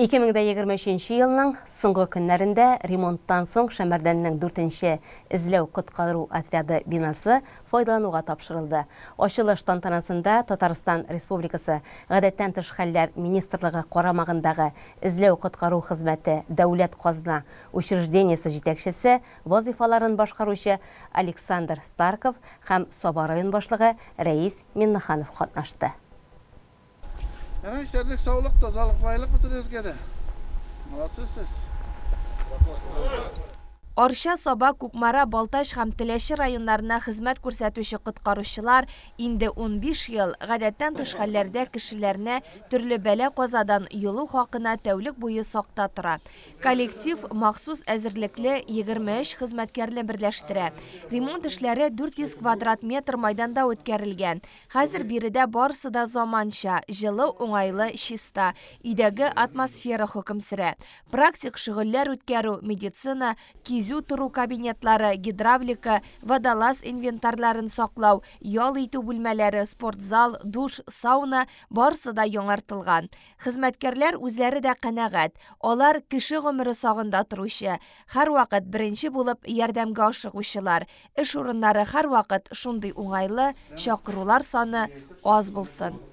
2023 елның соңғы көннәрендә ремонттан соң Шәмәрдәннең 4-нче эзләү коткару отряды бинасы файдалануга тапшырылды. Ачылыш тантанасында Татарстан Республикасы Гадәттән тыш хәлләр министрлыгы карамагындагы эзләү коткару хезмәте дәүләт казна учреждениесе җитәкчесе, вазифаларын башкаручы Александр Старков һәм Саба район башлыгы Рәис Миннаханов катнашты. Yani işlerlik sağlık, тазалык, байлык bütün özgede. Молодцысыз. Арша, Саба, Кукмара, Балташ һәм Теләше районнарына хезмәт күрсәтүче коткаручылар инде 15 ел гадәттән тыш хәлләрдә кешеләрне төрле бәла-казадан юлу хакына тәүлек буе сакта тора. Коллектив махсус әзерлекле 23 хезмәткәрне берләштерә. Ремонт эшләре 400 квадрат метр майданда үткәрелгән. Хәзер биредә барысы да заманча, җылы, уңайлы, чиста, өйдәге атмосфера хөкем сөрә. Практик шөгыльләр үткәрү, медицина, кизү туру кабинетлары, гидравлика, водолаз инвентарларын саклау, ял итү бүлмәләре, спортзал, душ, сауна барысы да яңартылган. Хезмәткәрләр үзләре дә канәгать. Алар кеше гомере сагында торучы, һәрвакыт беренче булып ярдәмгә ашыгучылар. Эш урыннары һәрвакыт шундый уңайлы, чакырулар саны аз булсын.